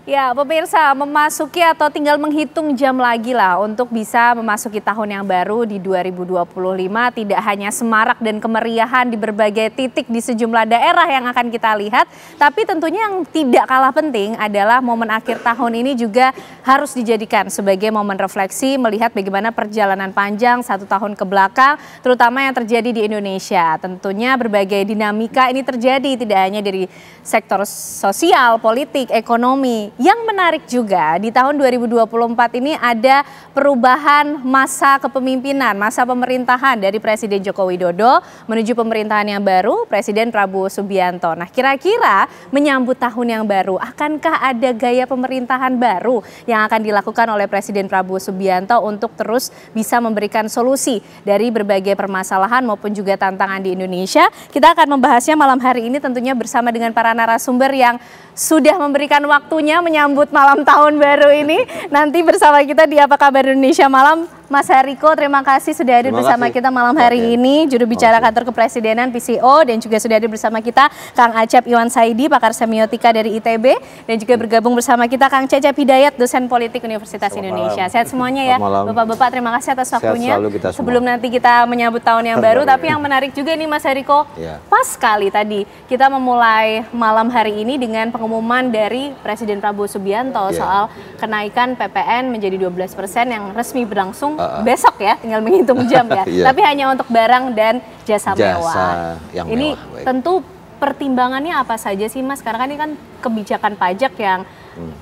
Ya, pemirsa, memasuki atau tinggal menghitung jam lagi lah untuk bisa memasuki tahun yang baru di 2025. Tidak hanya semarak dan kemeriahan di berbagai titik di sejumlah daerah yang akan kita lihat, tapi tentunya yang tidak kalah penting adalah momen akhir tahun ini juga harus dijadikan sebagai momen refleksi melihat bagaimana perjalanan panjang 1 tahun ke belakang, terutama yang terjadi di Indonesia. Tentunya berbagai dinamika ini terjadi tidak hanya dari sektor sosial, politik, ekonomi. Yang menarik juga di tahun 2024 ini ada perubahan masa kepemimpinan, masa pemerintahan dari Presiden Joko Widodo menuju pemerintahan yang baru, Presiden Prabowo Subianto. Nah, kira-kira menyambut tahun yang baru, akankah ada gaya pemerintahan baru yang akan dilakukan oleh Presiden Prabowo Subianto untuk terus bisa memberikan solusi dari berbagai permasalahan maupun juga tantangan di Indonesia? Kita akan membahasnya malam hari ini tentunya bersama dengan para narasumber yang sudah memberikan waktunya menyambut malam tahun baru ini. Nanti bersama kita di Apa Kabar Indonesia Malam, Mas Hariko, terima kasih sudah hadir bersama kita malam hari ini. Juru bicara kantor kepresidenan PCO, dan juga sudah hadir bersama kita Kang Acep Iwan Saidi, pakar semiotika dari ITB, dan juga bergabung bersama kita Kang Cecep Hidayat, dosen politik Universitas Indonesia. Sehat semuanya ya, Bapak-bapak, terima kasih atas waktunya. Sebelum nanti kita menyambut tahun yang baru, tapi yang menarik juga nih Mas Hariko, pas sekali tadi kita memulai malam hari ini dengan pengumuman dari Presiden Prabowo Subianto soal kenaikan PPN menjadi 12% yang resmi berlangsung besok ya, tinggal menghitung jam ya. Tapi hanya untuk barang dan jasa mewah. Ini mewah, tentu pertimbangannya apa saja sih Mas? Karena kan ini kan kebijakan pajak yang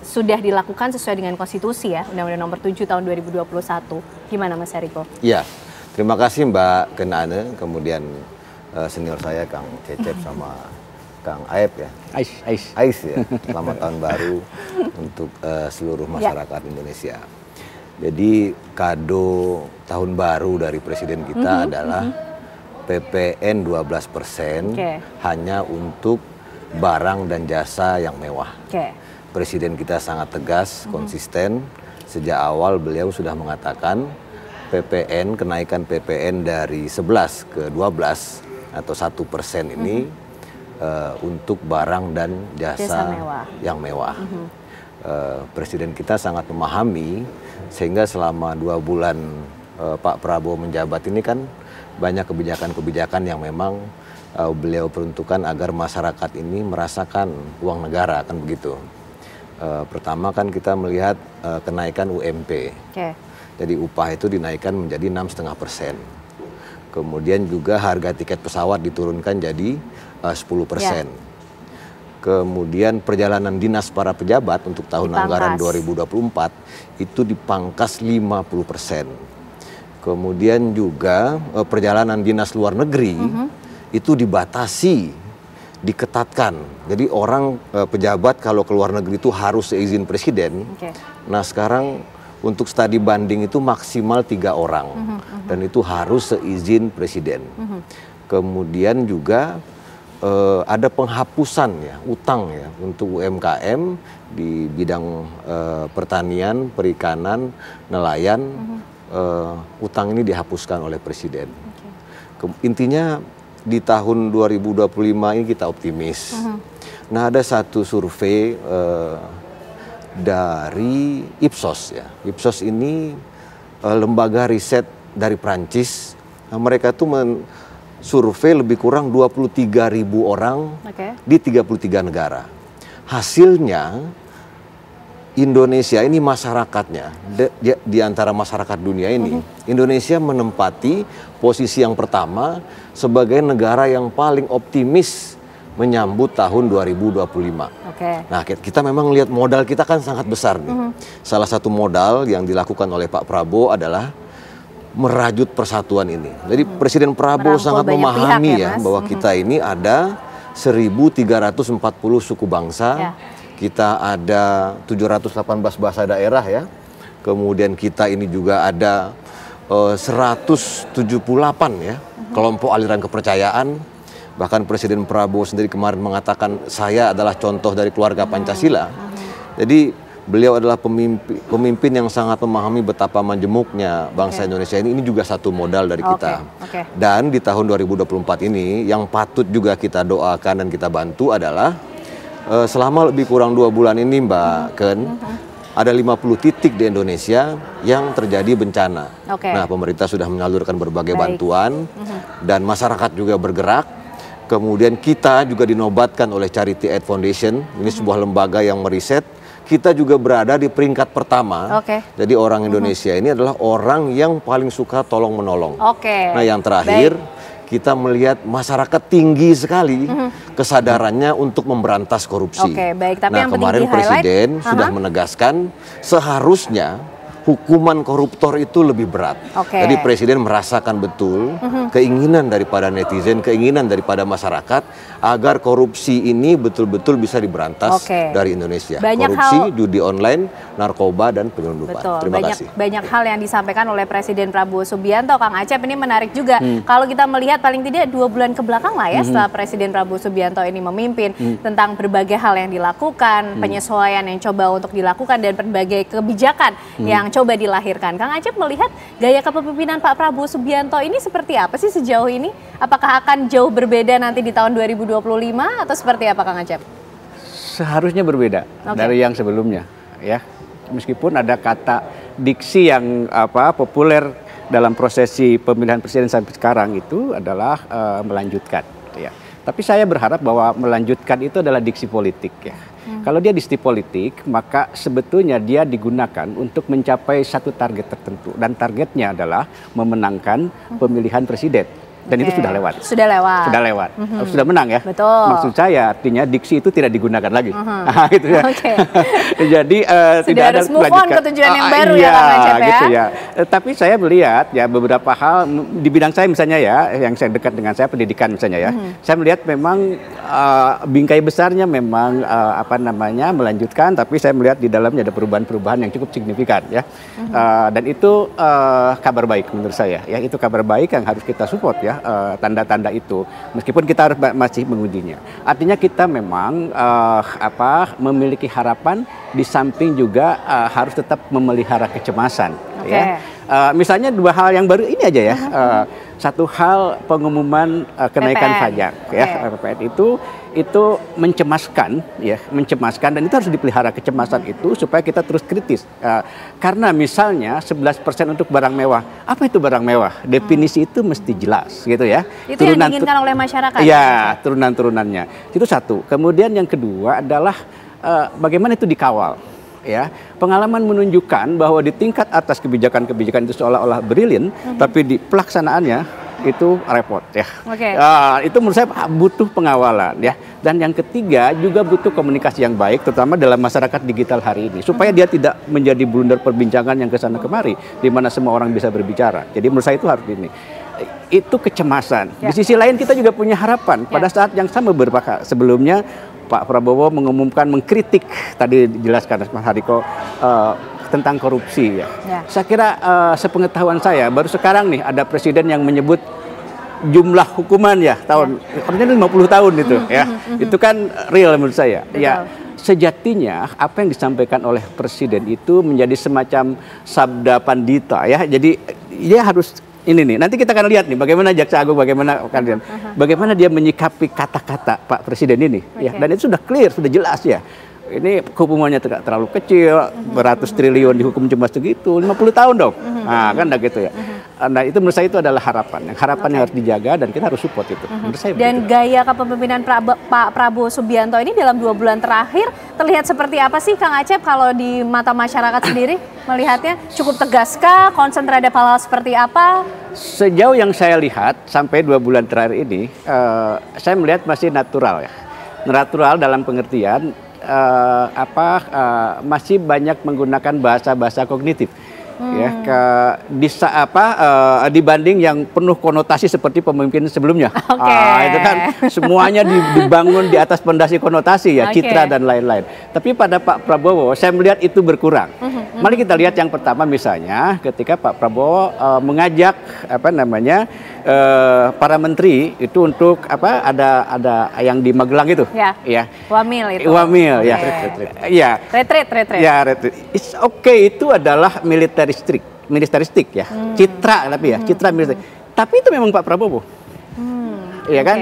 sudah dilakukan sesuai dengan konstitusi ya, Undang-Undang Nomor 7 Tahun 2021. Gimana Mas Hariko? Iya, terima kasih Mbak Kenane, kemudian senior saya Kang Cecep sama Kang Aep ya. Ais ya. Selamat tahun baru untuk seluruh masyarakat Indonesia. Jadi kado tahun baru dari presiden kita adalah PPN 12% hanya untuk barang dan jasa yang mewah. Presiden kita sangat tegas, konsisten. Sejak awal beliau sudah mengatakan PPN, kenaikan PPN dari 11 ke 12 atau 1% ini untuk barang dan jasa yang mewah. Presiden kita sangat memahami, sehingga selama 2 bulan Pak Prabowo menjabat ini kan banyak kebijakan-kebijakan yang memang beliau peruntukkan agar masyarakat ini merasakan uang negara, kan begitu. Pertama kan kita melihat kenaikan UMP, jadi upah itu dinaikkan menjadi 6,5%. Kemudian juga harga tiket pesawat diturunkan jadi 10%. Kemudian perjalanan dinas para pejabat untuk tahun anggaran 2024 itu dipangkas 50%. Kemudian juga perjalanan dinas luar negeri itu dibatasi, diketatkan. Jadi orang pejabat kalau ke luar negeri itu harus seizin presiden. Nah sekarang untuk studi banding itu maksimal 3 orang dan itu harus seizin presiden. Kemudian juga ada penghapusan ya utang ya untuk UMKM di bidang pertanian, perikanan, nelayan. Utang ini dihapuskan oleh presiden. Intinya di tahun 2025 ini kita optimis. Nah ada satu survei dari Ipsos ya. Ipsos ini lembaga riset dari Prancis. Nah, mereka tuh survei lebih kurang 23.000 orang di 33 negara. Hasilnya Indonesia ini masyarakatnya, di antara masyarakat dunia ini, Indonesia menempati posisi yang pertama sebagai negara yang paling optimis menyambut tahun 2025. Nah kita memang lihat modal kita kan sangat besar nih. Salah satu modal yang dilakukan oleh Pak Prabowo adalah merajut persatuan ini. Jadi Presiden Prabowo sangat memahami ya bahwa kita ini ada 1.340 suku bangsa, kita ada 718 bahasa daerah ya. Kemudian kita ini juga ada 178 ya kelompok aliran kepercayaan. Bahkan Presiden Prabowo sendiri kemarin mengatakan saya adalah contoh dari keluarga Pancasila. Jadi beliau adalah pemimpin yang sangat memahami betapa majemuknya bangsa Indonesia ini. Ini juga satu modal dari kita. Dan di tahun 2024 ini yang patut juga kita doakan dan kita bantu adalah selama lebih kurang 2 bulan ini Mbak Ken, ada 50 titik di Indonesia yang terjadi bencana. Nah, pemerintah sudah menyalurkan berbagai bantuan dan masyarakat juga bergerak. Kemudian kita juga dinobatkan oleh Charity Aid Foundation, ini sebuah lembaga yang meriset. Kita juga berada di peringkat pertama. Jadi orang Indonesia ini adalah orang yang paling suka tolong menolong. Nah, yang terakhir kita melihat masyarakat tinggi sekali kesadarannya untuk memberantas korupsi. Tapi nah, yang kemarin Presiden sudah menegaskan seharusnya hukuman koruptor itu lebih berat. Jadi Presiden merasakan betul keinginan daripada netizen, keinginan daripada masyarakat agar korupsi ini betul-betul bisa diberantas dari Indonesia. Korupsi, judi online, narkoba, dan penyelundupan. Terima kasih. Banyak hal yang disampaikan oleh Presiden Prabowo Subianto, Kang Acep, ini menarik juga. Kalau kita melihat paling tidak 2 bulan ke belakang lah ya setelah Presiden Prabowo Subianto ini memimpin, tentang berbagai hal yang dilakukan, penyesuaian yang coba untuk dilakukan, dan berbagai kebijakan yang coba dilahirkan. Kang Acep melihat gaya kepemimpinan Pak Prabowo Subianto ini seperti apa sih sejauh ini? Apakah akan jauh berbeda nanti di tahun 2025 atau seperti apa, Kang Acep? Seharusnya berbeda dari yang sebelumnya, ya. Meskipun ada kata diksi yang populer dalam prosesi pemilihan presiden sampai sekarang itu adalah melanjutkan, ya. Tapi saya berharap bahwa melanjutkan itu adalah diksi politik, ya. Kalau dia diksi politik, maka sebetulnya dia digunakan untuk mencapai satu target tertentu. Dan targetnya adalah memenangkan pemilihan presiden. Dan itu sudah lewat. Sudah lewat. Sudah menang ya. Betul. Maksud saya artinya diksi itu tidak digunakan lagi. Gitu ya. Jadi tidak ada move on ke tujuan yang baru ya, Kang Acep, ya. Gitu ya. Tapi saya melihat ya beberapa hal di bidang saya misalnya ya, yang saya dekat dengan saya pendidikan misalnya ya. Saya melihat memang bingkai besarnya memang melanjutkan, tapi saya melihat di dalamnya ada perubahan-perubahan yang cukup signifikan ya. Dan itu kabar baik menurut saya ya. Itu kabar baik yang harus kita support ya. Tanda-tanda itu, meskipun kita harus masih mengujinya. Artinya kita memang memiliki harapan, di samping juga harus tetap memelihara kecemasan. Ya. Misalnya 2 hal yang baru ini aja ya. Satu hal pengumuman kenaikan pajak ya, PPN itu mencemaskan ya, dan itu harus dipelihara kecemasan itu supaya kita terus kritis. Karena misalnya 11% untuk barang mewah. Apa itu barang mewah? Definisi itu mesti jelas gitu ya. Itu yang diinginkan oleh masyarakat. Ya, turunan-turunannya. Itu satu. Kemudian yang kedua adalah bagaimana itu dikawal. Ya, pengalaman menunjukkan bahwa di tingkat atas kebijakan-kebijakan itu seolah-olah brilliant, tapi di pelaksanaannya itu repot ya. Itu menurut saya butuh pengawalan ya. Dan yang ketiga juga butuh komunikasi yang baik, terutama dalam masyarakat digital hari ini, supaya dia tidak menjadi blunder perbincangan yang kesana kemari, di mana semua orang bisa berbicara. Jadi menurut saya itu harus ini. Itu kecemasan. Di sisi lain kita juga punya harapan. Pada saat yang sama sebelumnya Pak Prabowo mengkritik, tadi dijelaskan Mas Hariko, tentang korupsi ya. Saya kira sepengetahuan saya baru sekarang nih ada presiden yang menyebut jumlah hukuman ya artinya 50 tahun itu ya. Itu kan real menurut saya. Ya, sejatinya apa yang disampaikan oleh presiden itu menjadi semacam sabda pandita ya. Jadi dia harus ini nih, nanti kita akan lihat nih bagaimana Jaksa Agung, bagaimana dia menyikapi kata-kata Pak Presiden ini ya. Dan itu sudah clear, sudah jelas ya. Ini hukumannya tidak terlalu kecil, beratus triliun dihukum cuma segitu, 50 tahun dong. Nah, kan gitu ya. Nah, itu menurut saya itu adalah harapan yang harus dijaga dan kita harus support itu. Menurut saya dan begitu. Gaya kepemimpinan Pak Prabowo Subianto ini dalam 2 bulan terakhir terlihat seperti apa sih, Kang Acep, kalau di mata masyarakat sendiri melihatnya? Cukup tegaskah, konsen terhadap hal-hal seperti apa? Sejauh yang saya lihat sampai 2 bulan terakhir ini, saya melihat masih natural ya. Natural dalam pengertian masih banyak menggunakan bahasa-bahasa kognitif. Ya, dibanding yang penuh konotasi seperti pemimpin sebelumnya. Itu kan semuanya dibangun di atas pondasi konotasi ya, citra dan lain-lain. Tapi pada Pak Prabowo saya melihat itu berkurang. Mari kita lihat yang pertama misalnya ketika Pak Prabowo mengajak para menteri itu untuk ada yang di Magelang itu. Ya. Wamil itu. Wamil ya. Retreat. Ya, retreat. It's okay, itu adalah militeristik ya. Citra tapi ya, citra militer. Tapi itu memang Pak Prabowo. Iya kan?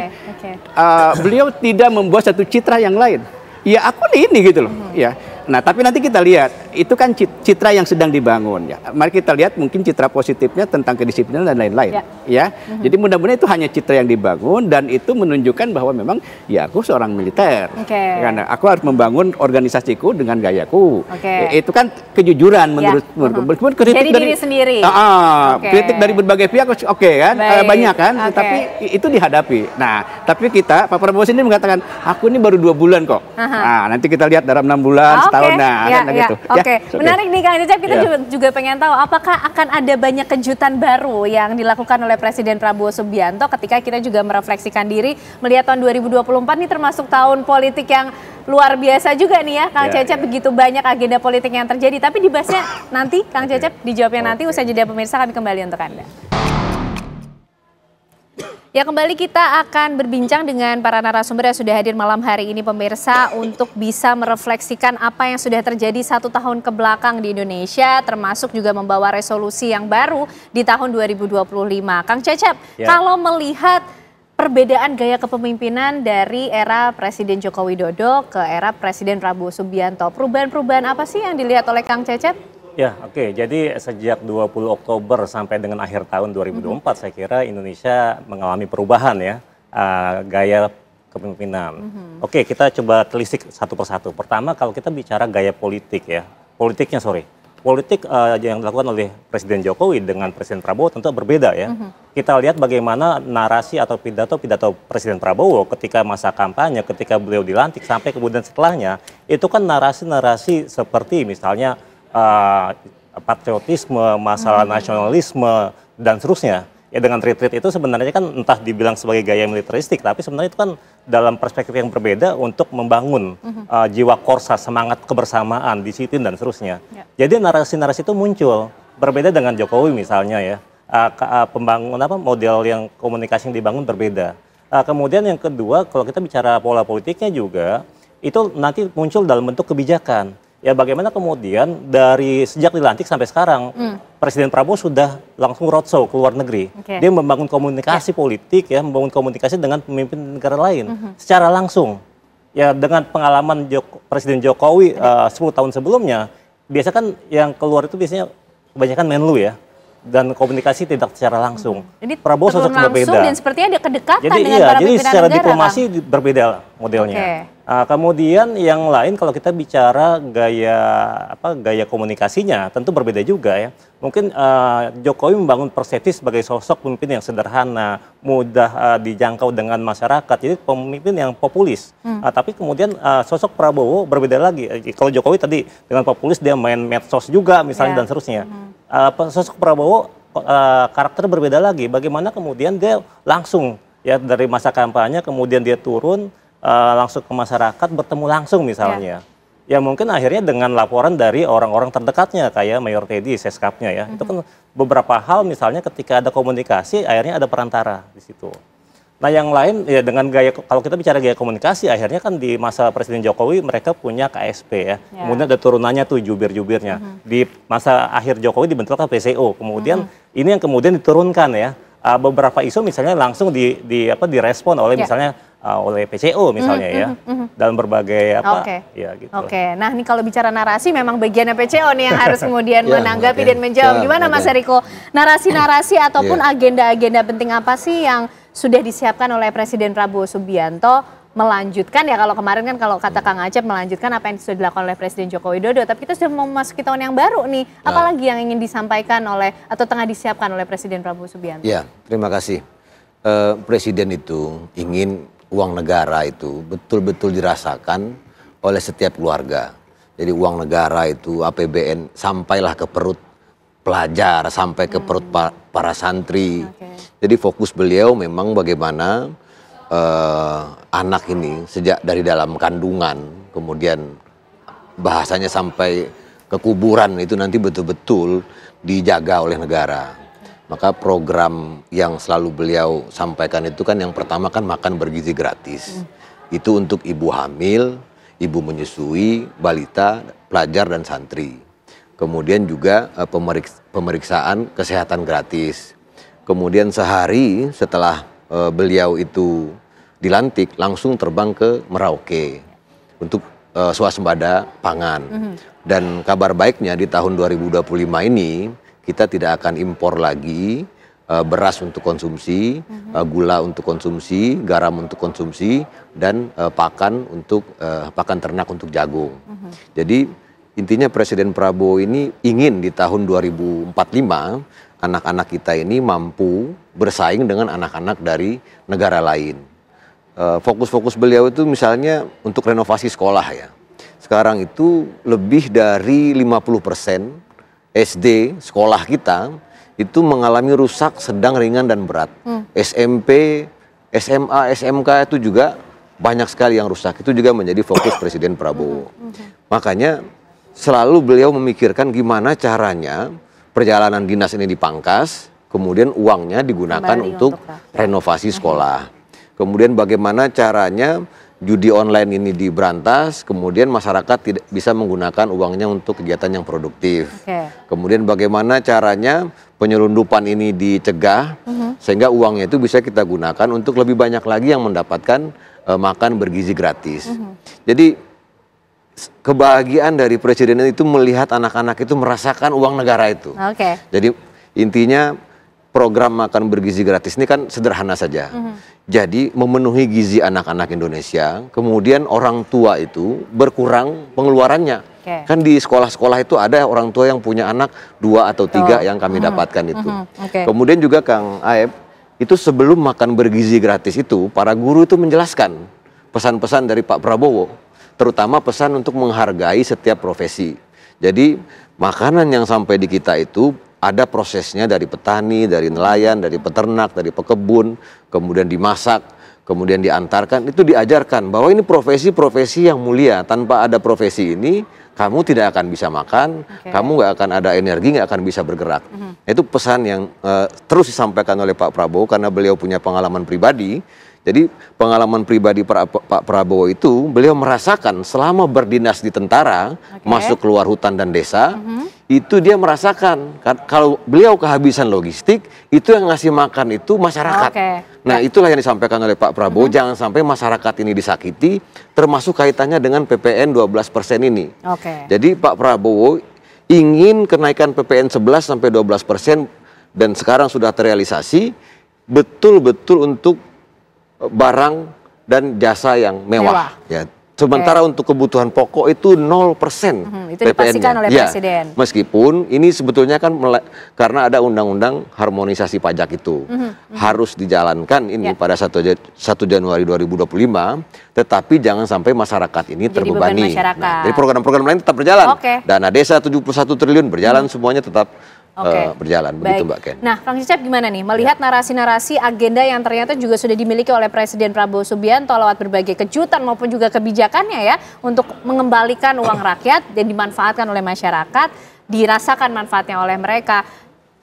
Beliau tidak membuat satu citra yang lain. ya aku ini gitu loh, ya. Nah, tapi nanti kita lihat, itu kan citra yang sedang dibangun ya. Mari kita lihat mungkin citra positifnya tentang kedisiplinan dan lain-lain, ya. Jadi mudah-mudahan itu hanya citra yang dibangun dan itu menunjukkan bahwa memang ya aku seorang militer. Karena aku harus membangun organisasiku dengan gayaku. Itu kan kejujuran menurut kritik jadi dari diri sendiri. Kritik dari berbagai pihak kan, banyak kan, tapi itu dihadapi. Nah, tapi kita Pak Prabowo sendiri mengatakan, aku ini baru 2 bulan kok. Nah, nanti kita lihat dalam 6 bulan, setahun, gitu. Menarik nih Kang Cecep, kita juga pengen tahu apakah akan ada banyak kejutan baru yang dilakukan oleh Presiden Prabowo Subianto ketika kita juga merefleksikan diri melihat tahun 2024 ini termasuk tahun politik yang luar biasa juga nih ya Kang Cecep, begitu banyak agenda politik yang terjadi, tapi dibahasnya nanti Kang Cecep, dijawabnya nanti usai jeda pemirsa, kami kembali untuk Anda. Ya, kembali kita akan berbincang dengan para narasumber yang sudah hadir malam hari ini pemirsa untuk bisa merefleksikan apa yang sudah terjadi 1 tahun ke belakang di Indonesia, termasuk juga membawa resolusi yang baru di tahun 2025. Kang Cecep, kalau melihat perbedaan gaya kepemimpinan dari era Presiden Joko Widodo ke era Presiden Prabowo Subianto, perubahan-perubahan apa sih yang dilihat oleh Kang Cecep? Ya, oke. Jadi sejak 20 Oktober sampai dengan akhir tahun 2024, saya kira Indonesia mengalami perubahan ya, gaya kepemimpinan. Oke, kita coba telisik satu persatu. Pertama, kalau kita bicara gaya politik ya, politik yang dilakukan oleh Presiden Jokowi dengan Presiden Prabowo tentu berbeda ya. Kita lihat bagaimana narasi atau pidato Presiden Prabowo ketika masa kampanye, ketika beliau dilantik sampai kemudian setelahnya, itu kan narasi-narasi seperti misalnya patriotisme, masalah nasionalisme, dan seterusnya. Ya, dengan retreat itu sebenarnya kan entah dibilang sebagai gaya militeristik, tapi sebenarnya itu kan dalam perspektif yang berbeda untuk membangun jiwa korsa, semangat kebersamaan, disiplin, dan seterusnya. Jadi narasi-narasi itu muncul, berbeda dengan Jokowi misalnya ya. Pembangunan model yang komunikasi yang dibangun berbeda. Kemudian yang kedua, kalau kita bicara pola politiknya juga, itu nanti muncul dalam bentuk kebijakan. Ya, bagaimana kemudian dari sejak dilantik sampai sekarang Presiden Prabowo sudah langsung roadshow ke luar negeri. Dia membangun komunikasi politik ya, membangun komunikasi dengan pemimpin negara lain secara langsung. Ya, dengan pengalaman Presiden Jokowi 10 tahun sebelumnya, biasa kan yang keluar itu biasanya kebanyakan Menlu ya. Dan komunikasi tidak secara langsung. Jadi Prabowo sosok berbeda. Dan sepertinya ada kedekatan jadi, dengan para pimpinan secara negara, diplomasi berbeda modelnya. Kemudian yang lain kalau kita bicara gaya komunikasinya tentu berbeda juga ya. Mungkin Jokowi membangun persepsi sebagai sosok pemimpin yang sederhana, mudah dijangkau dengan masyarakat. Jadi pemimpin yang populis. Tapi kemudian sosok Prabowo berbeda lagi. Kalau Jokowi tadi dengan populis dia main medsos juga misalnya dan seterusnya. Sosok Prabowo karakter berbeda lagi. Bagaimana kemudian dia langsung ya dari masa kampanye kemudian dia turun langsung ke masyarakat bertemu langsung misalnya. Ya mungkin akhirnya dengan laporan dari orang-orang terdekatnya kayak Mayor Teddy, Seskapnya ya. Itu kan beberapa hal misalnya ketika ada komunikasi akhirnya ada perantara di situ. Nah yang lain ya dengan gaya, kalau kita bicara gaya komunikasi akhirnya kan di masa Presiden Jokowi mereka punya KSP ya. Kemudian ada turunannya tuh jubir-jubirnya. Di masa akhir Jokowi dibentuklah PCO. Kemudian ini yang kemudian diturunkan ya. Beberapa isu misalnya langsung direspon oleh misalnya oleh PCO misalnya ya. Dalam berbagai ya gitu. Nah ini kalau bicara narasi memang bagiannya PCO nih yang harus kemudian menanggapi dan menjawab. Gimana Mas Eriko? Narasi-narasi ataupun agenda-agenda penting apa sih yang sudah disiapkan oleh Presiden Prabowo Subianto melanjutkan ya, kalau kemarin kan kalau kata Kang Acep melanjutkan apa yang sudah dilakukan oleh Presiden Joko Widodo, tapi kita sudah memasuki tahun yang baru nih, apalagi yang ingin disampaikan oleh atau tengah disiapkan oleh Presiden Prabowo Subianto? Ya, terima kasih. Presiden itu ingin uang negara itu betul-betul dirasakan oleh setiap keluarga. Jadi uang negara itu APBN sampailah ke perut pelajar, sampai ke perut para santri. Jadi fokus beliau memang bagaimana anak ini sejak dari dalam kandungan, kemudian bahasanya sampai ke kuburan itu nanti betul-betul dijaga oleh negara. Maka program yang selalu beliau sampaikan itu kan yang pertama kan makan bergizi gratis. Itu untuk ibu hamil, ibu menyusui, balita, pelajar dan santri. Kemudian juga pemeriksaan kesehatan gratis. Kemudian sehari setelah beliau itu dilantik langsung terbang ke Merauke. untuk swasembada pangan. Dan kabar baiknya di tahun 2025 ini kita tidak akan impor lagi beras untuk konsumsi, gula untuk konsumsi, garam untuk konsumsi, dan pakan ternak untuk jagung. Jadi intinya Presiden Prabowo ini ingin di tahun 2045 anak-anak kita ini mampu bersaing dengan anak-anak dari negara lain. Fokus-fokus beliau itu misalnya untuk renovasi sekolah ya. Sekarang itu lebih dari 50% SD sekolah kita itu mengalami rusak sedang, ringan, dan berat. SMP, SMA, SMK itu juga banyak sekali yang rusak. Itu juga menjadi fokus Presiden Prabowo. Makanya selalu beliau memikirkan gimana caranya perjalanan dinas ini dipangkas, kemudian uangnya digunakan untuk renovasi sekolah. Kemudian bagaimana caranya judi online ini diberantas, kemudian masyarakat tidak bisa menggunakan uangnya untuk kegiatan yang produktif. Kemudian bagaimana caranya penyelundupan ini dicegah, sehingga uangnya itu bisa kita gunakan untuk lebih banyak lagi yang mendapatkan makan bergizi gratis. Jadi kebahagiaan dari Presiden itu melihat anak-anak itu merasakan uang negara itu. Jadi intinya program makan bergizi gratis ini kan sederhana saja. Jadi memenuhi gizi anak-anak Indonesia, kemudian orang tua itu berkurang pengeluarannya. Kan di sekolah-sekolah itu ada orang tua yang punya anak 2 atau 3 yang kami dapatkan itu. Kemudian juga Kang Aep, itu sebelum makan bergizi gratis itu, para guru itu menjelaskan pesan-pesan dari Pak Prabowo, terutama pesan untuk menghargai setiap profesi. Jadi makanan yang sampai di kita itu ada prosesnya dari petani, dari nelayan, dari peternak, dari pekebun, kemudian dimasak, kemudian diantarkan, itu diajarkan bahwa ini profesi-profesi yang mulia. Tanpa ada profesi ini, kamu tidak akan bisa makan, kamu nggak akan ada energi, nggak akan bisa bergerak. Itu pesan yang terus disampaikan oleh Pak Prabowo karena beliau punya pengalaman pribadi. Jadi pengalaman pribadi Pak Prabowo itu beliau merasakan selama berdinas di tentara, masuk keluar hutan dan desa, itu dia merasakan kalau beliau kehabisan logistik, itu yang ngasih makan itu masyarakat. Nah itulah yang disampaikan oleh Pak Prabowo, jangan sampai masyarakat ini disakiti, termasuk kaitannya dengan PPN 12% ini. Jadi Pak Prabowo ingin kenaikan PPN 11 sampai 12% dan sekarang sudah terrealisasi, betul-betul untuk barang dan jasa yang mewah. Ya. Sementara untuk kebutuhan pokok itu 0% itu dipastikan oleh Presiden. Meskipun ini sebetulnya kan karena ada undang-undang harmonisasi pajak itu harus dijalankan ini pada 1 Januari 2025, tetapi jangan sampai masyarakat ini terbebani. Nah, jadi program-program lain tetap berjalan. Dana desa 71 triliun berjalan, semuanya tetap berjalan. Begitu Mbak Ken. Nah Kang Cecep gimana nih melihat narasi-narasi agenda yang ternyata juga sudah dimiliki oleh Presiden Prabowo Subianto lewat berbagai kejutan maupun juga kebijakannya ya untuk mengembalikan uang rakyat dan dimanfaatkan oleh masyarakat, dirasakan manfaatnya oleh mereka.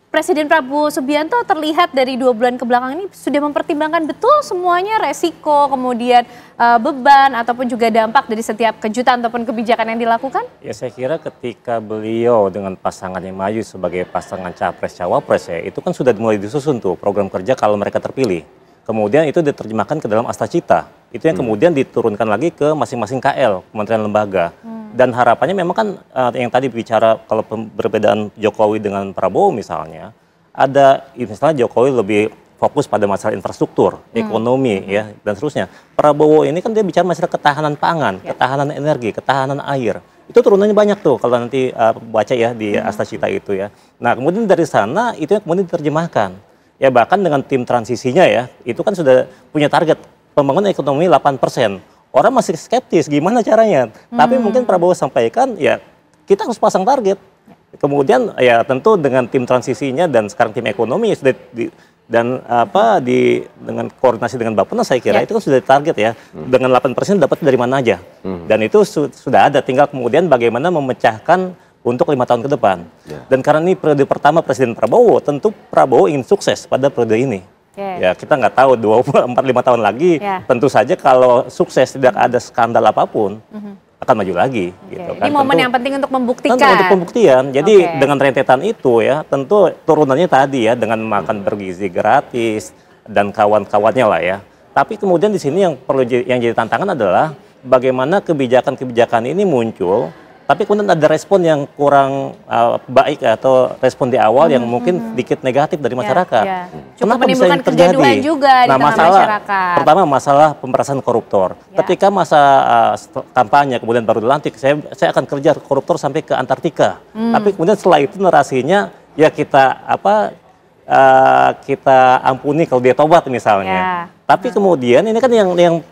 Presiden Prabowo Subianto terlihat dari 2 bulan kebelakang ini sudah mempertimbangkan betul semuanya resiko, kemudian beban ataupun juga dampak dari setiap kejutan ataupun kebijakan yang dilakukan? Ya saya kira ketika beliau dengan pasangan yang maju sebagai pasangan capres-cawapres ya, itu kan sudah mulai disusun tuh program kerja kalau mereka terpilih. Kemudian itu diterjemahkan ke dalam Astacita. Itu yang kemudian diturunkan lagi ke masing-masing KL, kementerian lembaga. Dan harapannya memang kan yang tadi bicara kalau perbedaan Jokowi dengan Prabowo misalnya, ada misalnya Jokowi lebih fokus pada masalah infrastruktur, ekonomi ya dan seterusnya. Prabowo ini kan dia bicara masalah ketahanan pangan, ketahanan energi, ketahanan air. Itu turunannya banyak tuh kalau nanti baca ya di Astacita itu ya. Nah kemudian dari sana itu yang kemudian diterjemahkan. Ya bahkan dengan tim transisinya ya, itu kan sudah punya target pembangunan ekonomi 8%. Orang masih skeptis gimana caranya. Tapi mungkin Prabowo sampaikan ya kita harus pasang target. Kemudian ya tentu dengan tim transisinya dan sekarang tim ekonomi ya sudah dengan koordinasi dengan Bappenas saya kira itu kan sudah target ya. Dengan 8% dapat dari mana aja. Dan itu sudah ada, tinggal kemudian bagaimana memecahkan untuk 5 tahun ke depan. Dan karena ini periode pertama Presiden Prabowo, tentu Prabowo ingin sukses pada periode ini. Ya kita nggak tahu 4-5 tahun lagi, tentu saja kalau sukses tidak ada skandal apapun, akan maju lagi. Gitu, kan. Ini momen yang penting untuk membuktikan. Untuk pembuktian. Jadi dengan rentetan itu ya, tentu turunannya tadi ya dengan makan bergizi gratis dan kawan-kawannya lah ya. Tapi kemudian di sini yang perlu yang jadi tantangan adalah bagaimana kebijakan-kebijakan ini muncul, tapi kemudian ada respon yang kurang baik atau respon di awal yang mungkin sedikit negatif dari masyarakat. Cukup menimbulkan kegaduhan juga di tengah masyarakat. Pertama masalah pemerasan koruptor. Ketika masa kampanye kemudian baru dilantik, saya akan kerja koruptor sampai ke Antartika. Tapi kemudian setelah itu narasinya ya kita kita ampuni kalau dia tobat misalnya. Tapi kemudian ini kan yang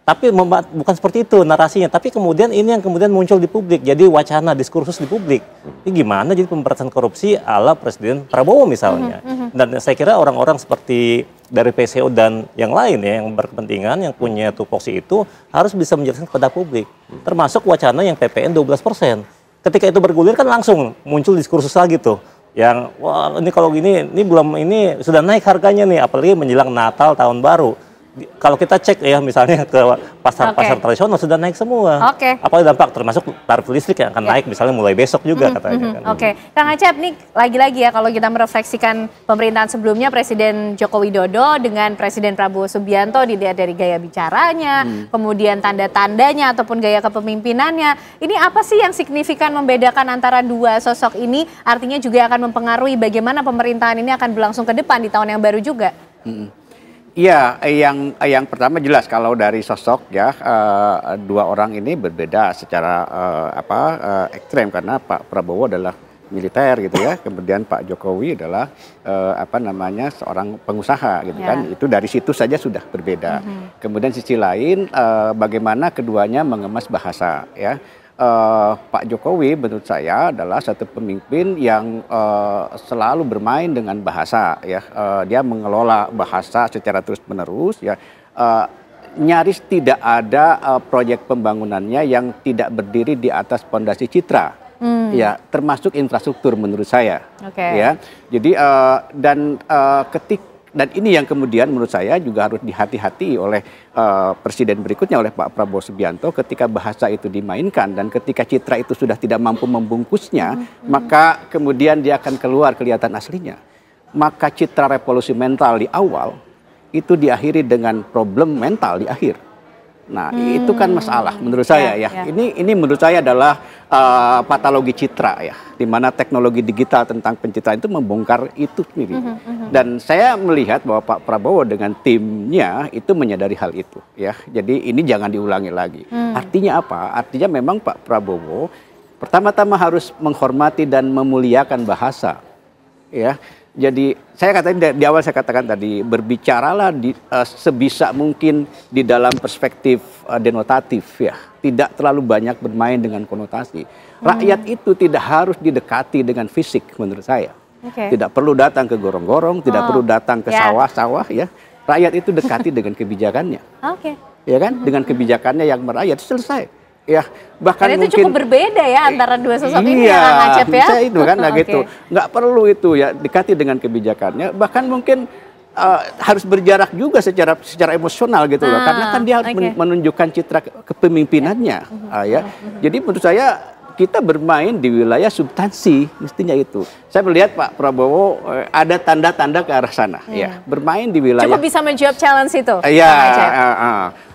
tapi bukan seperti itu narasinya, tapi kemudian ini yang kemudian muncul di publik, jadi wacana diskursus di publik. Ini gimana jadi pemberantasan korupsi ala Presiden Prabowo misalnya. Dan saya kira orang-orang seperti dari PCO dan yang lain ya, yang berkepentingan, yang punya tupoksi itu harus bisa menjelaskan kepada publik. Termasuk wacana yang PPN 12%. Ketika itu bergulir kan langsung muncul diskursus lagi tuh. Yang, wah ini kalau gini, ini sudah naik harganya nih, apalagi menjelang Natal, Tahun Baru. Kalau kita cek ya misalnya ke pasar-pasar tradisional sudah naik semua. Apalagi dampak termasuk tarif listrik yang akan naik misalnya mulai besok juga katanya. Kang Acep, nih lagi-lagi ya kalau kita merefleksikan pemerintahan sebelumnya Presiden Joko Widodo dengan Presiden Prabowo Subianto dilihat dari gaya bicaranya, kemudian tanda-tandanya ataupun gaya kepemimpinannya. Ini apa sih yang signifikan membedakan antara dua sosok ini? Artinya juga akan mempengaruhi bagaimana pemerintahan ini akan berlangsung ke depan di tahun yang baru juga. Iya, yang pertama jelas kalau dari sosok ya dua orang ini berbeda secara ekstrem karena Pak Prabowo adalah militer gitu ya, kemudian Pak Jokowi adalah seorang pengusaha gitu kan, itu dari situ saja sudah berbeda. Kemudian sisi lain bagaimana keduanya mengemas bahasa ya. Pak Jokowi menurut saya adalah satu pemimpin yang selalu bermain dengan bahasa ya, dia mengelola bahasa secara terus-menerus ya, nyaris tidak ada proyek pembangunannya yang tidak berdiri di atas pondasi citra ya, termasuk infrastruktur menurut saya ya. Jadi dan ini yang kemudian menurut saya juga harus dihati-hati oleh presiden berikutnya, oleh Pak Prabowo Subianto, ketika bahasa itu dimainkan dan ketika citra itu sudah tidak mampu membungkusnya, maka kemudian dia akan keluar kelihatan aslinya. Maka citra revolusi mental di awal itu diakhiri dengan problem mental di akhir. Nah, itu kan masalah menurut saya ya. Ini menurut saya adalah patologi citra ya, di mana teknologi digital tentang pencitraan itu membongkar itu sendiri. Dan saya melihat bahwa Pak Prabowo dengan timnya itu menyadari hal itu ya. Jadi ini jangan diulangi lagi. Artinya apa? Artinya memang Pak Prabowo pertama-tama harus menghormati dan memuliakan bahasa ya. Jadi saya katakan di awal, saya katakan tadi, berbicaralah sebisa mungkin di dalam perspektif denotatif ya, tidak terlalu banyak bermain dengan konotasi. Rakyat itu tidak harus didekati dengan fisik menurut saya. Tidak perlu datang ke gorong-gorong, tidak perlu datang ke sawah-sawah ya. Rakyat itu dekati dengan kebijakannya. Ya kan, dengan kebijakannya yang merayat selesai. Ya, bahkan dan itu mungkin cukup berbeda ya antara dua sosok ini ya, Kang Acep ya. Bisa itu kan, gitu. Nggak perlu itu ya, dekati dengan kebijakannya. Bahkan mungkin harus berjarak juga secara emosional gitu loh, karena kan dia harus menunjukkan citra kepemimpinannya. Ya, jadi menurut saya kita bermain di wilayah substansi mestinya itu. Saya melihat Pak Prabowo ada tanda-tanda ke arah sana, ya, bermain di wilayah. Cukup bisa menjawab challenge itu. Ya,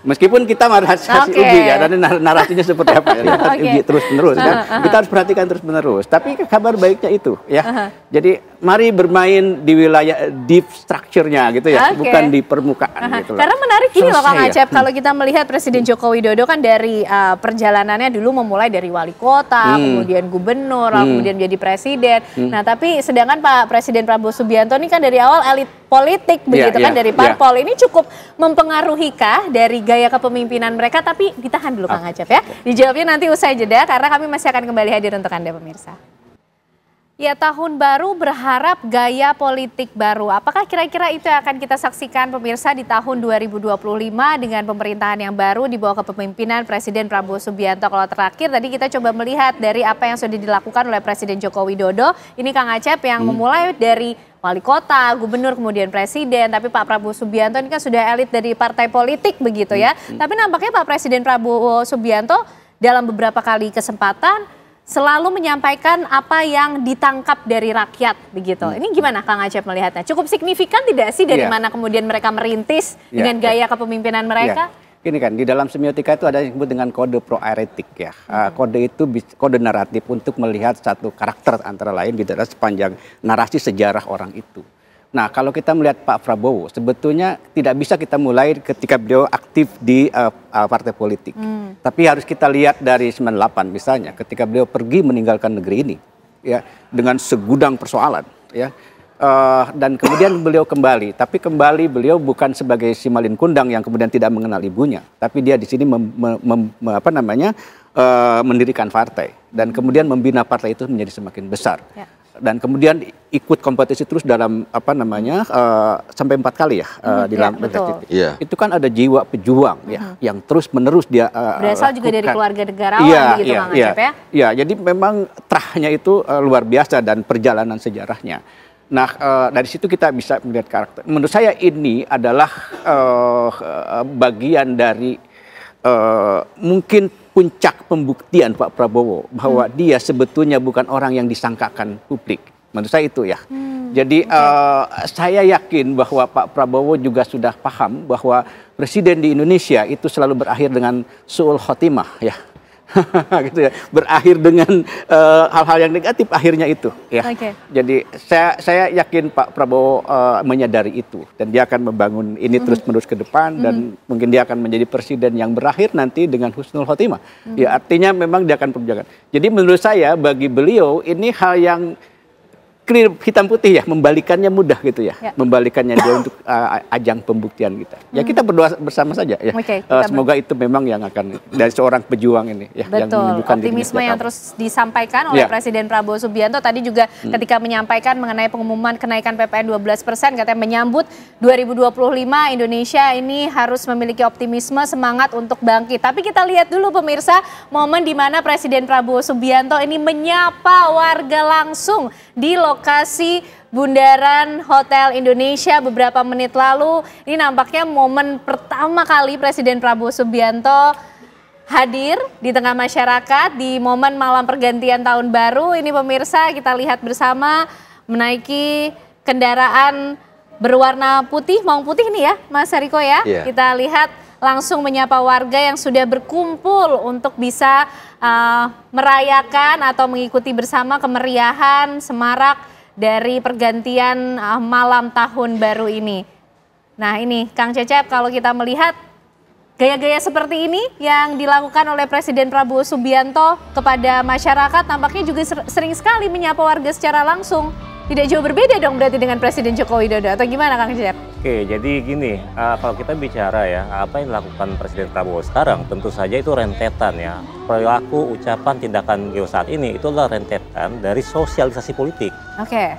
meskipun kita hasil uji ya, dan narasinya seperti apa ya, kita uji terus-menerus kan. Kita harus perhatikan terus-menerus. Tapi kabar baiknya itu ya. Jadi mari bermain di wilayah deep structure-nya gitu ya, bukan di permukaan gitu. Karena menarik gini loh Kang Acep, kalau kita melihat Presiden Joko Widodo kan dari perjalanannya dulu memulai dari wali kota, kemudian gubernur, kemudian menjadi presiden. Nah, tapi sedangkan Pak Presiden Prabowo Subianto ini kan dari awal elit politik begitu kan, dari parpol. Ini cukup mempengaruhi kah dari gaya kepemimpinan mereka? Tapi ditahan dulu Kang Acep ya. Dijawabnya nanti usai jeda karena kami masih akan kembali hadir untuk Anda pemirsa. Ya, tahun baru berharap gaya politik baru. Apakah kira-kira itu yang akan kita saksikan pemirsa di tahun 2025 dengan pemerintahan yang baru di bawah kepemimpinan Presiden Prabowo Subianto? Kalau terakhir tadi kita coba melihat dari apa yang sudah dilakukan oleh Presiden Joko Widodo. Ini Kang Acep yang memulai dari wali kota, gubernur, kemudian presiden. Tapi Pak Prabowo Subianto ini kan sudah elit dari partai politik begitu ya. Tapi nampaknya Pak Presiden Prabowo Subianto dalam beberapa kali kesempatan selalu menyampaikan apa yang ditangkap dari rakyat begitu. Ini gimana Kang Acep melihatnya? Cukup signifikan tidak sih dari mana kemudian mereka merintis dengan gaya kepemimpinan mereka? Ini kan di dalam semiotika itu ada yang disebut dengan kode proaeretik ya. Kode itu kode naratif untuk melihat satu karakter antara lain di dalam sepanjang narasi sejarah orang itu. Nah, kalau kita melihat Pak Prabowo, sebetulnya tidak bisa kita mulai ketika beliau aktif di partai politik. Tapi harus kita lihat dari 98 misalnya, ketika beliau pergi meninggalkan negeri ini, ya, dengan segudang persoalan, ya. Dan kemudian beliau kembali, tapi kembali beliau bukan sebagai Simalin Kundang yang kemudian tidak mengenal ibunya, tapi dia di sini mendirikan partai dan kemudian membina partai itu menjadi semakin besar. Ya. Dan kemudian ikut kompetisi terus dalam sampai 4 kali ya di dalam itu kan ada jiwa pejuang ya yang terus menerus dia berasal juga dari keluarga negarawan begitu Kang Acep ya. Iya, jadi memang terahnya itu luar biasa dan perjalanan sejarahnya. Nah, dari situ kita bisa melihat karakter. Menurut saya ini adalah bagian dari mungkin puncak pembuktian Pak Prabowo bahwa dia sebetulnya bukan orang yang disangkakan publik. Menurut saya itu ya. Jadi saya yakin bahwa Pak Prabowo juga sudah paham bahwa presiden di Indonesia itu selalu berakhir dengan su'ul khotimah ya. Gitu ya, berakhir dengan hal-hal yang negatif akhirnya itu ya. Jadi saya yakin Pak Prabowo menyadari itu dan dia akan membangun ini terus-menerus ke depan dan mungkin dia akan menjadi presiden yang berakhir nanti dengan husnul khotimah. Ya, artinya memang dia akan perjuangan. Jadi menurut saya bagi beliau ini hal yang clear, hitam putih ya, membalikannya mudah gitu ya. Membalikannya dia untuk ajang pembuktian kita. Ya kita berdoa bersama saja ya. Semoga itu memang yang akan dari seorang pejuang ini ya. Betul, yang menunjukkan optimisme yang terus disampaikan oleh Presiden Prabowo Subianto tadi juga ketika menyampaikan mengenai pengumuman kenaikan PPN 12%, katanya menyambut 2025 Indonesia ini harus memiliki optimisme, semangat untuk bangkit. Tapi kita lihat dulu pemirsa momen di mana Presiden Prabowo Subianto ini menyapa warga langsung di lokasi Bundaran Hotel Indonesia beberapa menit lalu. Ini nampaknya momen pertama kali Presiden Prabowo Subianto hadir di tengah masyarakat di momen malam pergantian tahun baru. Ini pemirsa kita lihat bersama menaiki kendaraan berwarna putih, maung putih nih ya Mas Hariko ya. Kita lihat langsung menyapa warga yang sudah berkumpul untuk bisa merayakan atau mengikuti bersama kemeriahan semarak dari pergantian malam tahun baru ini. Nah ini Kang Cecep, kalau kita melihat gaya-gaya seperti ini yang dilakukan oleh Presiden Prabowo Subianto kepada masyarakat tampaknya juga sering sekali menyapa warga secara langsung. Tidak jauh berbeda dong berarti dengan Presiden Joko Widodo atau gimana Kang Cecep? Oke, jadi gini, kalau kita bicara ya apa yang dilakukan Presiden Prabowo sekarang tentu saja itu rentetan ya. Perilaku, ucapan, tindakan beliau saat ini itu adalah rentetan dari sosialisasi politik.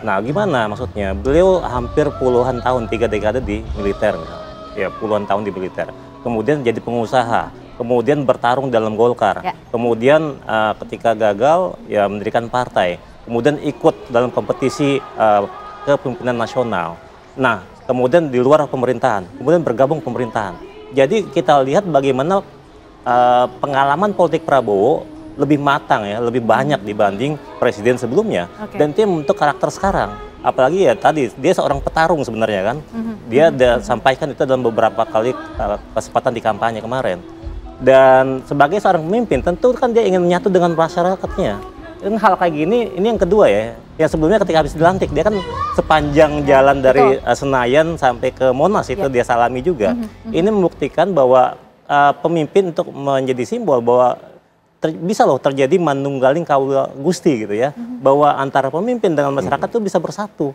Nah gimana maksudnya? Beliau hampir puluhan tahun, 3 dekade di militer misalnya. Ya puluhan tahun di militer. Kemudian jadi pengusaha. Kemudian bertarung dalam Golkar. Kemudian ketika gagal ya mendirikan partai. Kemudian ikut dalam kompetisi kepemimpinan nasional. Nah, kemudian di luar pemerintahan, kemudian bergabung pemerintahan. Jadi kita lihat bagaimana pengalaman politik Prabowo lebih matang ya, lebih banyak dibanding presiden sebelumnya. Dan itu membentuk karakter sekarang. Apalagi ya tadi dia seorang petarung sebenarnya kan. Dia sampaikan itu dalam beberapa kali kesempatan di kampanye kemarin. Dan sebagai seorang pemimpin tentu kan dia ingin menyatu dengan masyarakatnya. Dan hal kayak gini, ini yang kedua ya. Yang sebelumnya ketika habis dilantik, dia kan sepanjang jalan dari Senayan sampai ke Monas itu dia salami juga. Ini membuktikan bahwa pemimpin untuk menjadi simbol bahwa bisa loh terjadi manunggaling kaula gusti gitu ya. Bahwa antara pemimpin dengan masyarakat itu bisa bersatu.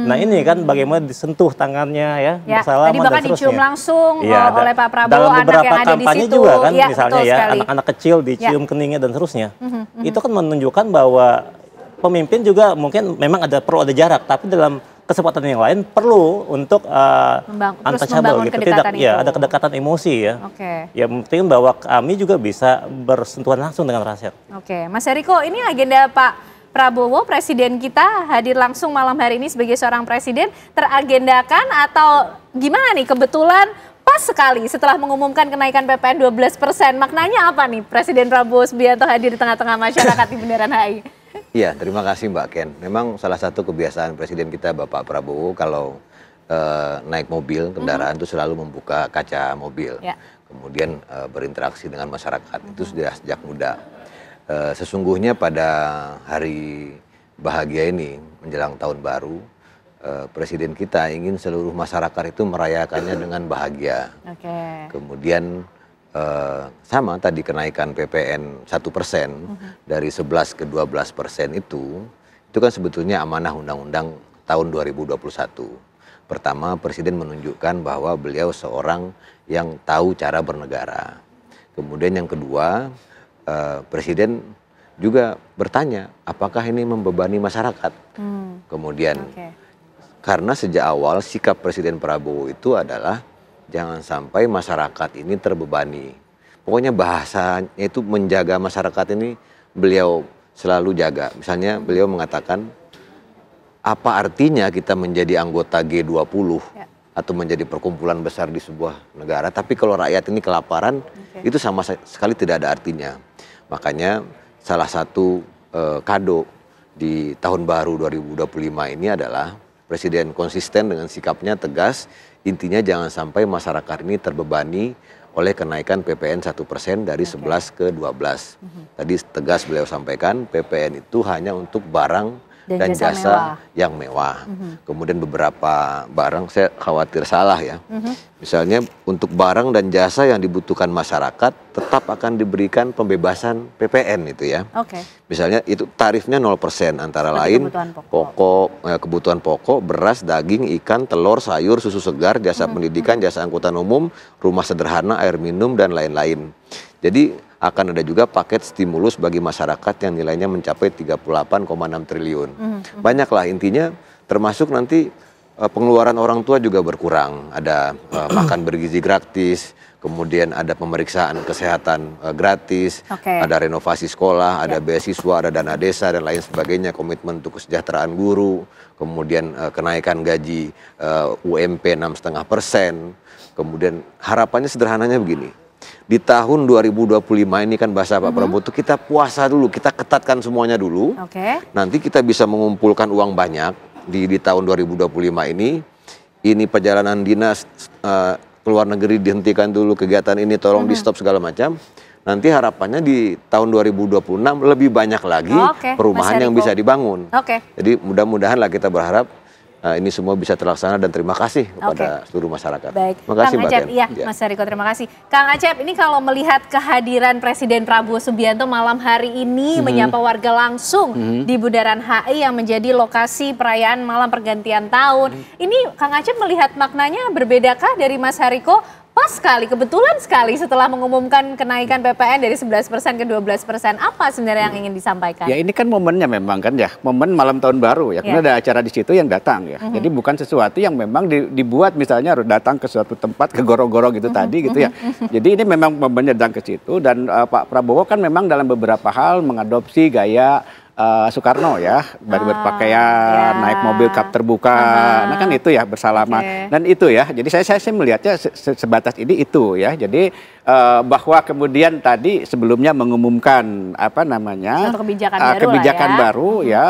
Nah ini kan bagaimana disentuh tangannya ya, bersalaman tadi bahkan dicium langsung oleh Pak Prabowo, dalam beberapa anak yang ada di situ juga kan misalnya ya, anak-anak kecil dicium keningnya dan seterusnya. Itu kan menunjukkan bahwa pemimpin juga mungkin memang perlu ada jarak, tapi dalam kesempatan yang lain perlu untuk untouchable gitu. Tidak ya, ada kedekatan emosi ya. Ya mungkin bahwa kami juga bisa bersentuhan langsung dengan rakyat. Mas Hariko, ini agenda Pak Prabowo, presiden kita hadir langsung malam hari ini sebagai seorang presiden, teragendakan atau gimana nih? Kebetulan pas sekali setelah mengumumkan kenaikan PPN 12%. Maknanya apa nih Presiden Prabowo Subianto hadir di tengah-tengah masyarakat di Bundaran HI? Iya, terima kasih Mbak Ken. Memang salah satu kebiasaan presiden kita Bapak Prabowo kalau naik mobil, kendaraan itu selalu membuka kaca mobil. kemudian berinteraksi dengan masyarakat. Itu sudah sejak muda. Sesungguhnya pada hari bahagia ini menjelang tahun baru, Presiden kita ingin seluruh masyarakat itu merayakannya dengan bahagia. Kemudian sama tadi kenaikan PPN 1% dari 11 ke 12% itu kan sebetulnya amanah undang-undang tahun 2021. Pertama, Presiden menunjukkan bahwa beliau seorang yang tahu cara bernegara. Kemudian yang kedua, Presiden juga bertanya apakah ini membebani masyarakat. Kemudian karena sejak awal sikap Presiden Prabowo itu adalah jangan sampai masyarakat ini terbebani. Pokoknya bahasanya itu menjaga masyarakat ini beliau selalu jaga. Misalnya beliau mengatakan, apa artinya kita menjadi anggota G20 atau menjadi perkumpulan besar di sebuah negara, tapi kalau rakyat ini kelaparan, itu sama sekali tidak ada artinya. Makanya salah satu kado di tahun baru 2025 ini adalah Presiden konsisten dengan sikapnya tegas. Intinya jangan sampai masyarakat ini terbebani oleh kenaikan PPN 1% dari 11 ke 12. Tadi tegas beliau sampaikan PPN itu hanya untuk barang dan jasa yang mewah. Kemudian beberapa barang saya khawatir salah ya. Misalnya untuk barang dan jasa yang dibutuhkan masyarakat tetap akan diberikan pembebasan PPN itu ya. Misalnya itu tarifnya 0% antara lain kebutuhan pokok, beras, daging, ikan, telur, sayur, susu segar, jasa pendidikan, jasa angkutan umum, rumah sederhana, air minum dan lain-lain. Jadi akan ada juga paket stimulus bagi masyarakat yang nilainya mencapai 38,6 triliun. Banyaklah intinya, termasuk nanti pengeluaran orang tua juga berkurang. Ada makan bergizi gratis, kemudian ada pemeriksaan kesehatan gratis, ada renovasi sekolah, ada beasiswa, ada dana desa dan lain sebagainya, komitmen untuk kesejahteraan guru, kemudian kenaikan gaji UMP 6,5%. Kemudian harapannya sederhananya begini. Di tahun 2025 ini kan bahasa Pak Prabowo itu kita puasa dulu, kita ketatkan semuanya dulu. Nanti kita bisa mengumpulkan uang banyak di tahun 2025 ini. Ini perjalanan dinas keluar negeri dihentikan dulu, kegiatan ini tolong di stop segala macam. Nanti harapannya di tahun 2026 lebih banyak lagi perumahan yang bisa dibangun. Jadi mudah-mudahan lah kita berharap ini semua bisa terlaksana dan terima kasih kepada seluruh masyarakat. Baik, terima kasih Kang Acep. Iya, Mas Hariko, terima kasih. Kang Acep, ini kalau melihat kehadiran Presiden Prabowo Subianto malam hari ini menyapa warga langsung di Bundaran HI yang menjadi lokasi perayaan malam pergantian tahun. Ini Kang Acep melihat maknanya berbedakah dari Mas Hariko? Pas sekali, kebetulan sekali setelah mengumumkan kenaikan PPN dari 11% ke 12%. Apa sebenarnya yang ingin disampaikan? Ya ini kan momennya memang kan ya, momen malam tahun baru ya. Karena ada acara di situ yang datang ya. Jadi bukan sesuatu yang memang dibuat misalnya harus datang ke suatu tempat, ke goro-goro gitu tadi gitu ya. Jadi ini memang momennya datang ke situ dan Pak Prabowo kan memang dalam beberapa hal mengadopsi gaya Soekarno ya, baru berpakaian, naik mobil kap terbuka, nah kan itu ya bersalaman dan itu ya. Jadi saya melihatnya sebatas ini itu ya. Jadi bahwa kemudian tadi sebelumnya mengumumkan apa namanya kebijakan baru ya,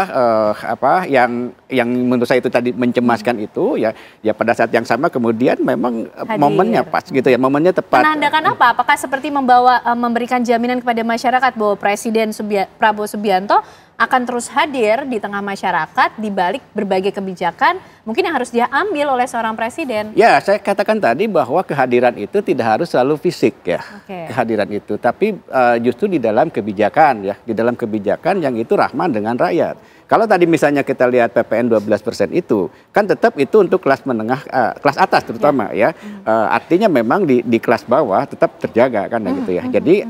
apa yang menurut saya itu tadi mencemaskan itu ya pada saat yang sama kemudian memang momennya pas gitu ya, momennya tepat. Menandakan apa? Apakah seperti memberikan jaminan kepada masyarakat bahwa Presiden Prabowo Subianto akan terus hadir di tengah masyarakat di balik berbagai kebijakan mungkin yang harus diambil oleh seorang presiden? Ya, saya katakan tadi bahwa kehadiran itu tidak harus selalu fisik ya, kehadiran itu, tapi justru di dalam kebijakan ya, di dalam kebijakan yang itu ramah dengan rakyat. Kalau tadi misalnya kita lihat PPN 12% itu, kan tetap itu untuk kelas menengah, kelas atas terutama ya. Artinya memang di kelas bawah tetap terjaga kan gitu ya. Jadi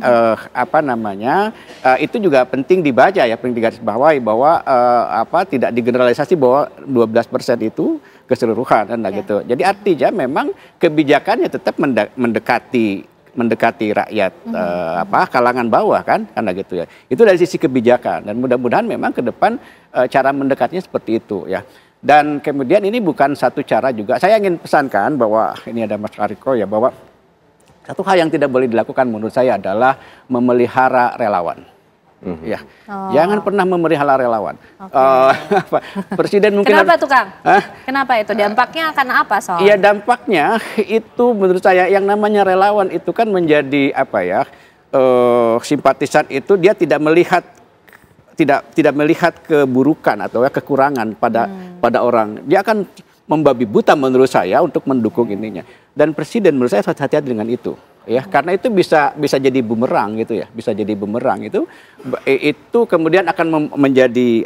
apa namanya, itu juga penting dibaca ya, penting digarisbawahi bahwa tidak digeneralisasi bahwa 12% itu keseluruhan kan gitu. Jadi artinya memang kebijakannya tetap mendekati rakyat kalangan bawah kan karena gitu ya. Itu dari sisi kebijakan dan mudah-mudahan memang ke depan cara mendekatnya seperti itu ya. Dan kemudian ini bukan satu cara juga. Saya ingin pesankan bahwa ini ada Mas Hariko ya, bahwa satu hal yang tidak boleh dilakukan menurut saya adalah memelihara relawan. Ya, jangan pernah memelihara relawan. Presiden mungkin kenapa tuh Kang? Kenapa itu? Dampaknya akan apa soalnya? Iya, dampaknya itu menurut saya yang namanya relawan itu kan menjadi apa ya? Simpatisan itu dia tidak melihat keburukan atau kekurangan pada orang. Dia akan membabi buta menurut saya untuk mendukung ininya. Dan presiden menurut saya hati-hati dengan itu. Ya, karena itu bisa jadi bumerang gitu ya, bisa jadi bumerang itu kemudian akan menjadi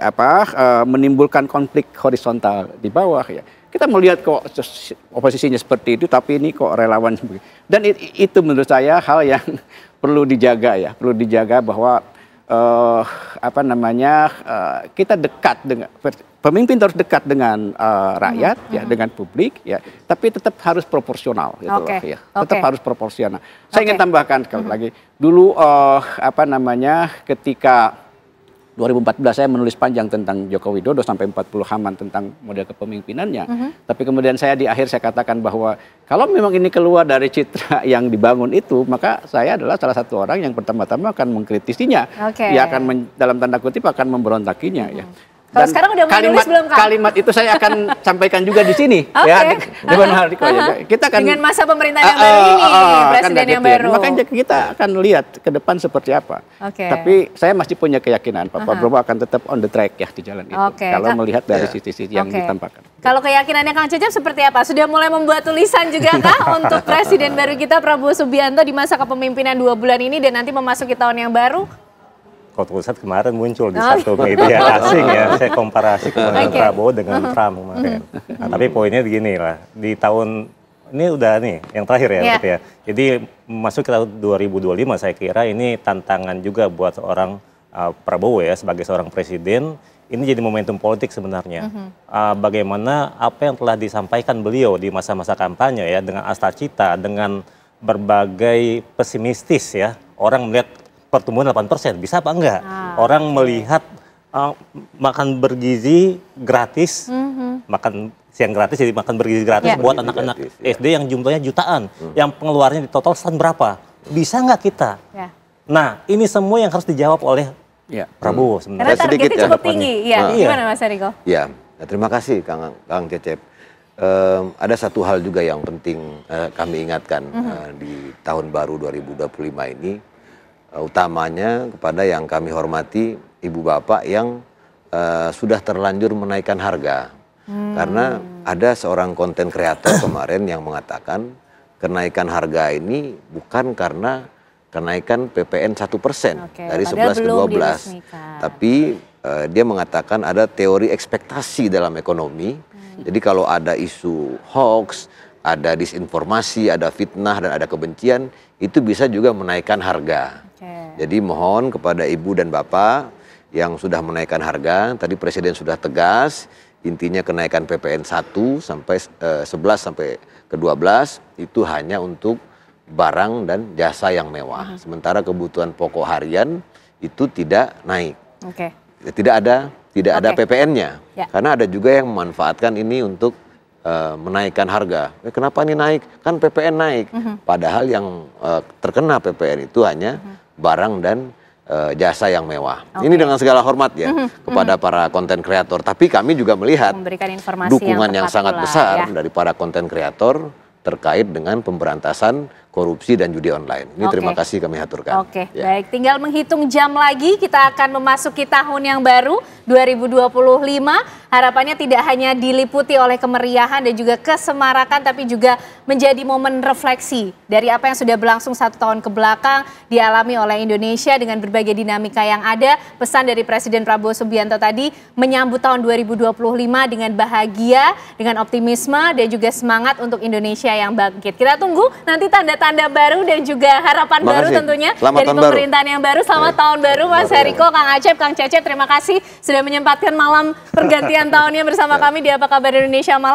menimbulkan konflik horizontal di bawah ya. Kita melihat kok oposisinya seperti itu, tapi ini kok relawan dan itu menurut saya hal yang perlu dijaga ya, perlu dijaga bahwa kita dekat dengan pemimpin harus dekat dengan rakyat ya, dengan publik ya, tapi tetap harus proporsional gitu loh ya. Tetap harus proporsional. Saya ingin tambahkan sekali lagi. Dulu ketika 2014 saya menulis panjang tentang Joko Widodo sampai 40 halaman tentang model kepemimpinannya. Tapi kemudian di akhir saya katakan bahwa kalau memang ini keluar dari citra yang dibangun itu, maka saya adalah salah satu orang yang pertama-tama akan mengkritisinya. Ya akan dalam tanda kutip akan memberontakinya ya. Kalau sekarang udah menulis belum Kang? Kalimat itu saya akan sampaikan juga di sini ya, depan Mahardika ya. Kita akan dengan masa pemerintahan yang baru ini, presiden yang baru. Makanya kita akan lihat ke depan seperti apa. Tapi saya masih punya keyakinan Pak Prabowo akan tetap on the track ya di jalan itu. Kalau melihat dari sisi-sisi yang ditampakkan. Kalau keyakinannya Kang Cecep seperti apa? Sudah mulai membuat tulisan juga kah untuk presiden baru kita Prabowo Subianto di masa kepemimpinan 2 bulan ini dan nanti memasuki tahun yang baru? Kalau tulisan kemarin muncul di satu media asing ya, saya komparasi kemarin Prabowo dengan Trump kemarin. Nah, tapi poinnya begini lah, di tahun ini udah nih yang terakhir ya, jadi masuk ke tahun 2025 saya kira ini tantangan juga buat seorang Prabowo ya sebagai seorang presiden. Ini jadi momentum politik sebenarnya. Bagaimana apa yang telah disampaikan beliau di masa-masa kampanye ya dengan asta-cita, dengan berbagai pesimistis ya, orang melihat pertumbuhan 8%, bisa apa enggak? Orang melihat makan bergizi gratis, makan siang gratis jadi makan bergizi gratis buat anak-anak SD yang jumlahnya jutaan, yang pengeluarannya di total berapa? Bisa nggak kita? Nah, ini semua yang harus dijawab oleh Prabowo sebenarnya. Karena targetnya cukup tinggi, gimana Mas Eriko? Ya, terima kasih Kang Cecep. Ada satu hal juga yang penting kami ingatkan di tahun baru 2025 ini. Utamanya kepada yang kami hormati ibu bapak yang sudah terlanjur menaikkan harga. Karena ada seorang konten kreator kemarin yang mengatakan kenaikan harga ini bukan karena kenaikan PPN 1% dari 11 ke 12. Tapi dia mengatakan ada teori ekspektasi dalam ekonomi. Jadi kalau ada isu hoax, ada disinformasi, ada fitnah dan ada kebencian, itu bisa juga menaikkan harga. Jadi mohon kepada ibu dan bapak yang sudah menaikkan harga, tadi presiden sudah tegas, intinya kenaikan PPN 1 sampai 11 sampai ke 12 itu hanya untuk barang dan jasa yang mewah. Sementara kebutuhan pokok harian itu tidak naik. Tidak ada PPN-nya. Karena ada juga yang memanfaatkan ini untuk menaikkan harga. Kenapa ini naik? Kan PPN naik. Padahal yang terkena PPN itu hanya barang dan jasa yang mewah. Ini dengan segala hormat ya kepada para konten kreator. Tapi kami juga melihat dukungan yang sangat besar dari para konten kreator terkait dengan pemberantasan korupsi dan judi online. Ini terima kasih kami haturkan. Baik. Tinggal menghitung jam lagi, kita akan memasuki tahun yang baru 2025. Harapannya tidak hanya diliputi oleh kemeriahan dan juga kesemarakan, tapi juga menjadi momen refleksi dari apa yang sudah berlangsung 1 tahun ke belakang dialami oleh Indonesia dengan berbagai dinamika yang ada. Pesan dari Presiden Prabowo Subianto tadi menyambut tahun 2025 dengan bahagia, dengan optimisme dan juga semangat untuk Indonesia yang bangkit. Kita tunggu nanti tanda-tanda baru dan juga harapan baru tentunya dari pemerintahan yang baru. Selamat tahun baru Mas Eriko, Kang Acep, Kang Cecep. Terima kasih sudah menyempatkan malam pergantian tahunnya bersama kami di Apa Kabar Indonesia Malam.